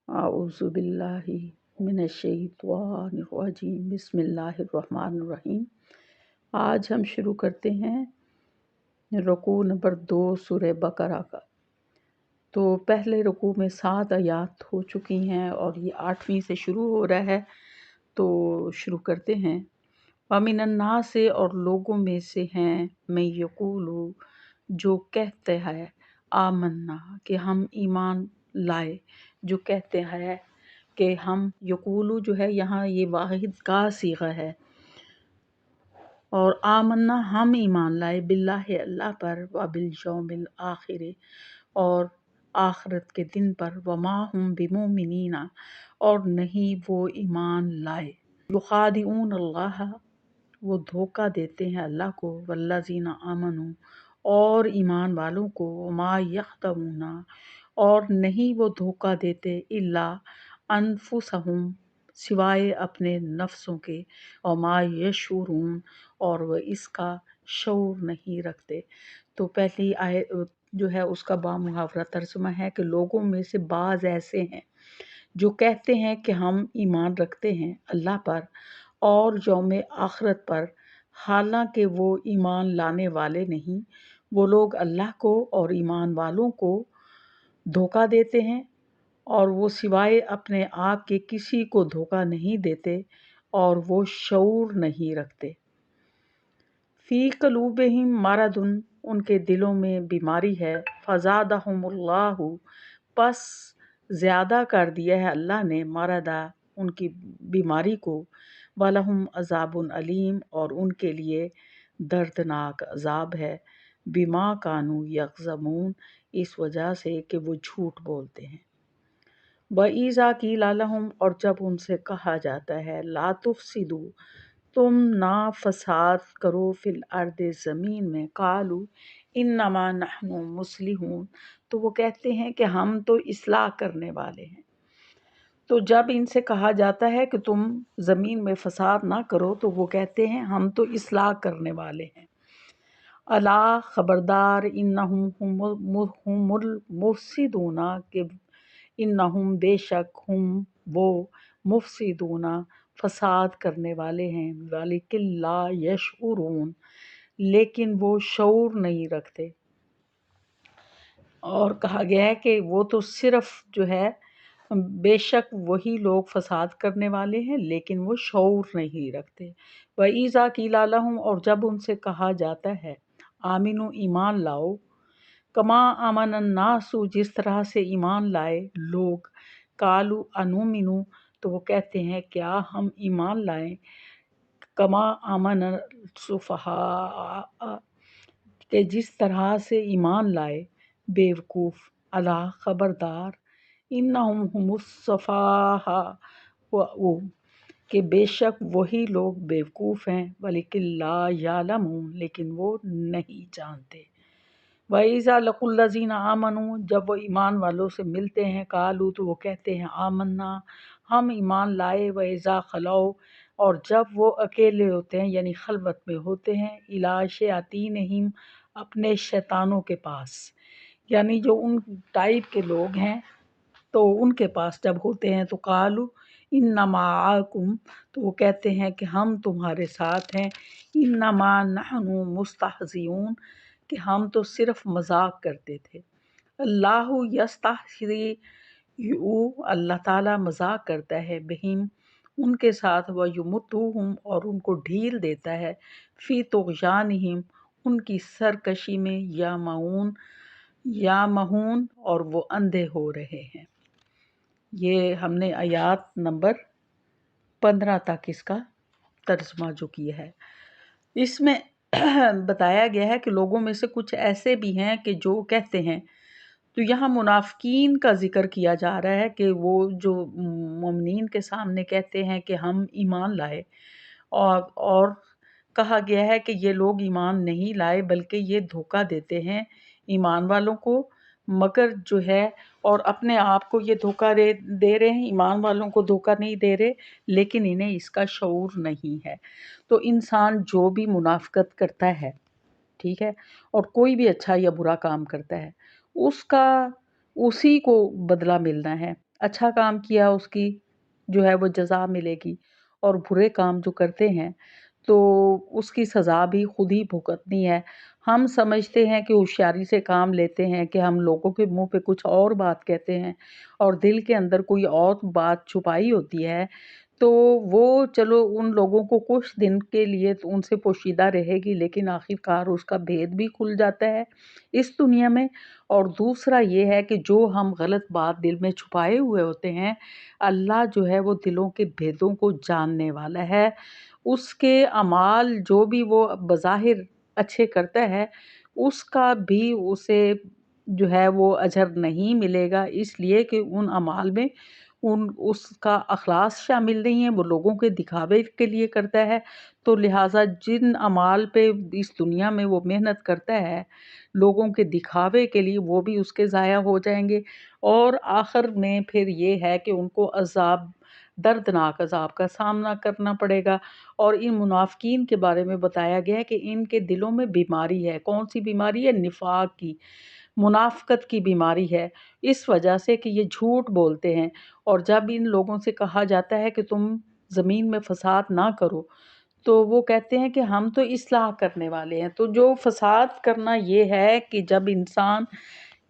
अऊज़ु बिल्लाहि मिनश्शैतानिर्रजीम बिस्मिल्लाहिर्रहमानिर्रहीम। आज हम शुरू करते हैं रुकू नंबर 2 सूरह बकरा का। तो पहले रुकू में 7 आयात हो चुकी हैं और ये 8वीं से शुरू हो रहा है। तो शुरू करते हैं। वमिनन्नास से और लोगों में से हैं मैं यक़ूलु जो कहते हैं आमन्ना कि हम ईमान लाए, जो कहते हैं कि हम यक़ूलु जो है यहाँ ये वाहिद का सीगा है और आमन्ना हम ईमान लाए बिल्लाहि अल्लाह पर व बिल यौमिल आखिर और आखिरत के दिन पर वमा हुम बिमुमिनीना और नहीं वो ईमान लाए। युखादिऊन अल्लाह वो धोखा देते हैं अल्लाह को वल्लज़ीना आमनू और ईमान वालों को मा यख्दऊना और नहीं वो धोखा देते इल्ला अनफुसहुम सिवाय अपने नफ्सों के और मा यशूरून और वह इसका शऊर नहीं रखते। तो पहली आय जो है उसका बामुहावरा तर्जुमा है कि लोगों में से बाज़ ऐसे हैं जो कहते हैं कि हम ईमान रखते हैं अल्लाह पर और यौम आखिरत पर, हालांकि वो ईमान लाने वाले नहीं। वो लोग अल्लाह को और ईमान वालों को धोखा देते हैं और वो सिवाय अपने आप के किसी को धोखा नहीं देते और वो शऊर नहीं रखते। फ़ी क़ुलूबिहिम मरदुन उनके दिलों में बीमारी है, फ़ज़ादहुमुल्लाहु पस ज़्यादा कर दिया है अल्लाह ने मरदा उनकी बीमारी को, वलहुम अज़ाबुन अलीम और उनके लिए दर्दनाक अज़ाब है, बिमा कानू यग़्ज़मून इस वजह से कि वो झूठ बोलते हैं। वइज़ा क़ीला लहुम और जब उनसे कहा जाता है ला तुफ़सिदू तुम ना फसाद करो फिल अर्द ज़मीन में, कालू इन्नमा नहनु मुस्लिहून तो वो कहते हैं कि हम तो इस्लाह करने वाले हैं। तो जब इनसे कहा जाता है कि तुम ज़मीन में फसाद ना करो तो वो कहते हैं हम तो इस्लाह करने वाले हैं। अला खबरदार इन्नहुम हुमुल मुफ़सिदूना के इन्नहुम बेशक हुम वो मुफ़सिदूना फसाद करने वाले हैं, वालिकिन ला यशऊरून लेकिन वो शऊर नहीं रखते। और कहा गया है कि वो तो सिर्फ जो है बेशक वही लोग फसाद करने वाले हैं लेकिन वो शऊर नहीं रखते। वइज़ा क़ीला लहुम और जब उनसे कहा जाता है आमिनु ईमान लाओ, कमा आमनन नासु जिस तरह से ईमान लाए लोग, कालू अनुमिनु तो वो कहते हैं क्या हम ईमान लाएं, कमा आमन सुफहा के जिस तरह से ईमान लाए बेवकूफ़, अला खबरदार इन्नहुम हुमुस्सफ़ाहा वो कि बेशक वही लोग बेवकूफ़ हैं, वलिकिन ला यालमून लेकिन वो नहीं जानते। वइज़ा लक़ुल्लज़ीना आमनू जब वो ईमान वालों से मिलते हैं, कालू तो वो कहते हैं आमन्ना हम ईमान लाए, वइज़ा खलौ और जब वो अकेले होते हैं यानी खलवत में होते हैं, इला शयातीनिहिम अपने शैतानों के पास, यानी जो उन टाइप के लोग हैं तो उनके पास जब होते हैं तो कालू इन्नमा आकुम तो वो कहते हैं कि हम तुम्हारे साथ हैं, इन्नमा नहनु मुस्तहज़िऊन कि हम तो सिर्फ मजाक करते थे। अल्लाहु यस्तहज़ी अल्लाह ताला मजाक करता है बिहिम उनके साथ, व युमुतुहुम और उनको ढील देता है, फ़ी तुग़यानिहिम उनकी सरकशी में, या महून और वो अंधे हो रहे हैं। ये हमने आयात नंबर 15 तक इसका तर्जुमा जो किया है। इसमें बताया गया है कि लोगों में से कुछ ऐसे भी हैं कि जो कहते हैं, तो यहाँ मुनाफिकीन का ज़िक्र किया जा रहा है कि वो जो मोमिनीन के सामने कहते हैं कि हम ईमान लाए और कहा गया है कि ये लोग ईमान नहीं लाए बल्कि ये धोखा देते हैं ईमान वालों को, मगर जो है और अपने आप को ये धोखा दे रहे हैं, ईमान वालों को धोखा नहीं दे रहे, लेकिन इन्हें इसका शऊर नहीं है। तो इंसान जो भी मुनाफ़िकत करता है, ठीक है, और कोई भी अच्छा या बुरा काम करता है उसका उसी को बदला मिलना है। अच्छा काम किया उसकी जो है वो जज़ा मिलेगी, और बुरे काम जो करते हैं तो उसकी सज़ा भी खुद ही भुगतनी है। हम समझते हैं कि होशियारी से काम लेते हैं कि हम लोगों के मुँह पे कुछ और बात कहते हैं और दिल के अंदर कोई और बात छुपाई होती है, तो वो चलो उन लोगों को कुछ दिन के लिए तो उनसे पोशीदा रहेगी, लेकिन आखिरकार उसका भेद भी खुल जाता है इस दुनिया में। और दूसरा ये है कि जो हम गलत बात दिल में छुपाए हुए होते हैं, अल्लाह जो है वो दिलों के भेदों को जानने वाला है। उसके अमाल जो भी वो बज़ाहिर अच्छे करता है, उसका भी उसे जो है वो अजर नहीं मिलेगा, इसलिए कि उन अमाल में उन उसका अखलास शामिल नहीं है, वो लोगों के दिखावे के लिए करता है। तो लिहाज़ा जिन अमाल पे इस दुनिया में वो मेहनत करता है, लोगों के दिखावे के लिए, वो भी उसके ज़ाया हो जाएँगे। और आखिर में फिर ये है कि उनको अज़ाब, दर्दनाक अज़ाब का सामना करना पड़ेगा। और इन मुनाफ़िकीन के बारे में बताया गया है कि इनके दिलों में बीमारी है। कौन-सी बीमारी है? निफ़ाक़ की, मुनाफ़िक़त की बीमारी है। इस वजह से कि ये झूठ बोलते हैं, और जब इन लोगों से कहा जाता है कि तुम ज़मीन में फ़साद ना करो, तो वो कहते हैं कि हम तो इस्लाह करने वाले हैं। तो जो फ़साद करना ये है कि जब इंसान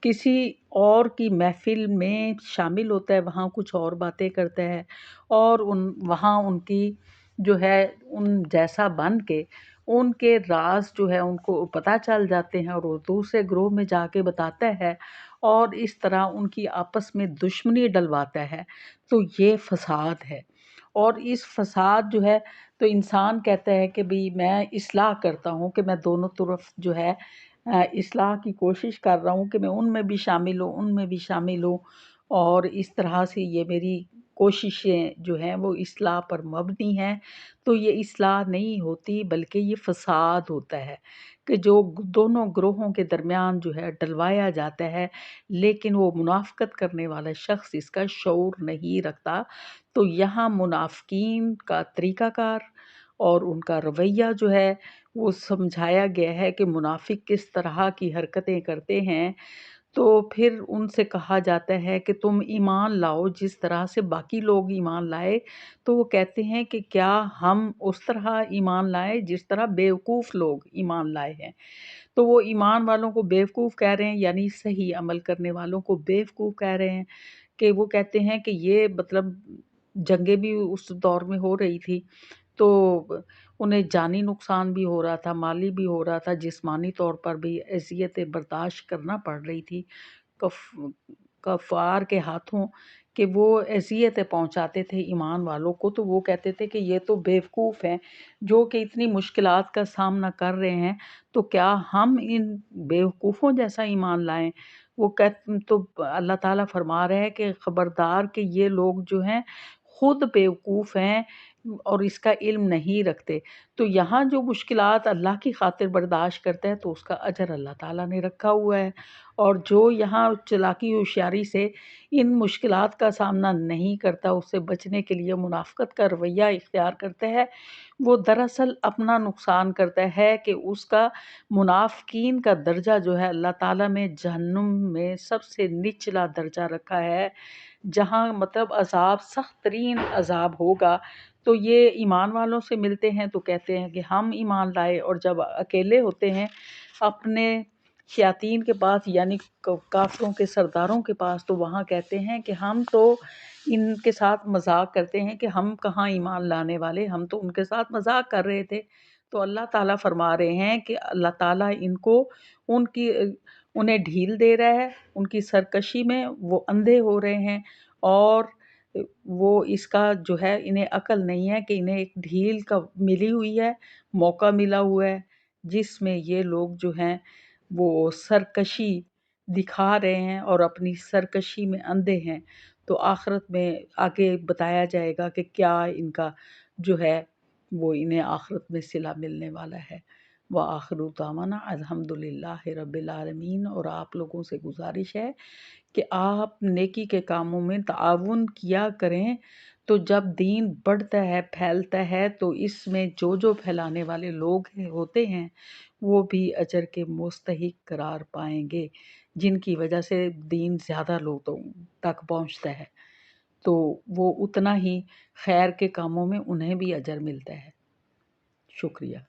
किसी और की महफ़िल में शामिल होता है, वहाँ कुछ और बातें करता है, और वहाँ उनकी जो है उन जैसा बन के उनके राज़ जो है उनको पता चल जाते हैं, और वो दूसरे ग्रोह में जाके बताता है और इस तरह उनकी आपस में दुश्मनी डलवाता है। तो ये फ़साद है। और इस फ़साद जो है, तो इंसान कहता है कि भई मैं इस्लाह करता हूँ, कि मैं दोनों तरफ जो है इस्लाह की कोशिश कर रहा हूँ कि मैं उनमें भी शामिल हूँ, उनमें भी शामिल हूँ, और इस तरह से ये मेरी कोशिशें जो हैं वो इस्लाह पर मबनी हैं। तो ये इस्लाह नहीं होती, बल्कि ये फ़साद होता है कि जो दोनों ग्रोहों के दरमियान जो है डलवाया जाता है, लेकिन वो मुनाफ़िक़त करने वाला शख़्स इसका शऊर नहीं रखता। तो यहाँ मुनाफ़िकीन का तरीक़ाकार और उनका रवैया जो है वो समझाया गया है कि मुनाफ़िक किस तरह की हरकतें करते हैं। तो फिर उनसे कहा जाता है कि तुम ईमान लाओ जिस तरह से बाकी लोग ईमान लाए। तो वो कहते हैं कि क्या हम उस तरह ईमान लाएँ जिस तरह बेवकूफ़ लोग ईमान लाए हैं। तो वो ईमान वालों को बेवकूफ़ कह रहे हैं, यानी सही अमल करने वालों को बेवकूफ़ कह रहे हैं। कि वो कहते हैं कि ये मतलब जंगें भी उस दौर में हो रही थी, तो उन्हें जानी नुकसान भी हो रहा था, माली भी हो रहा था, जिस्मानी तौर पर भी अज़ियतें बर्दाश्त करना पड़ रही थी कफ कफ़ार के हाथों, कि वो अज़ियतें पहुँचाते थे ईमान वालों को। तो वो कहते थे कि ये तो बेवकूफ़ हैं, जो कि इतनी मुश्किलात का सामना कर रहे हैं, तो क्या हम इन बेवकूफ़ों जैसा ईमान लाएँ? वो तो अल्लाह ताला फरमा रहा है कि खबरदार कि ये लोग जो हैं खुद बेवकूफ़ हैं और इसका इल्म नहीं रखते। तो यहाँ जो मुश्किलात अल्लाह की खातिर बर्दाश्त करता है, तो उसका अजर अल्लाह ताला ने रखा हुआ है। और जो यहाँ चालाकी होशियारी से इन मुश्किलात का सामना नहीं करता, उससे बचने के लिए मुनाफ़िक़त का रवैया इख्तियार करता है, वो दरअसल अपना नुकसान करता है कि उसका मुनाफ़िकीन का दर्जा जो है अल्लाह ताला में जहन्नुम में सबसे निचला दर्जा रखा है, जहाँ मतलब अज़ाब सख़्त तरीन अज़ाब होगा। तो ये ईमान वालों से मिलते हैं तो कहते हैं कि हम ईमान लाए, और जब अकेले होते हैं अपने शयातीन के पास, यानी काफ़िरों के सरदारों के पास, तो वहाँ कहते हैं कि हम तो इनके साथ मज़ाक करते हैं कि हम कहाँ ईमान लाने वाले, हम तो उनके साथ मज़ाक कर रहे थे। तो अल्लाह ताला फरमा रहे हैं कि अल्लाह ताला इनको उनकी उन्हें ढील दे रहा है, उनकी सरकशी में वो अंधे हो रहे हैं, और वो इसका जो है इन्हें अकल नहीं है कि इन्हें एक ढील का मिली हुई है, मौका मिला हुआ है, जिसमें ये लोग जो हैं वो सरकशी दिखा रहे हैं और अपनी सरकशी में अंधे हैं। तो आखिरत में आगे बताया जाएगा कि क्या इनका जो है वो इन्हें आखिरत में सिला मिलने वाला है। व आखिरु दावाना अल्हम्दुलिल्लाहि रब्बिल आलमीन। और आप लोगों से गुज़ारिश है कि आप नेकी के कामों में ताउन किया करें, तो जब दीन बढ़ता है, फैलता है, तो इसमें जो फैलाने वाले लोग होते हैं, वो भी अजर के मुस्तहिक करार पाएँगे, जिनकी वजह से दीन ज़्यादा लोगों तक पहुँचता है। تو وہ اتنا ہی خیر کے کاموں میں انہیں بھی اجر ملتا ہے۔ شکریہ۔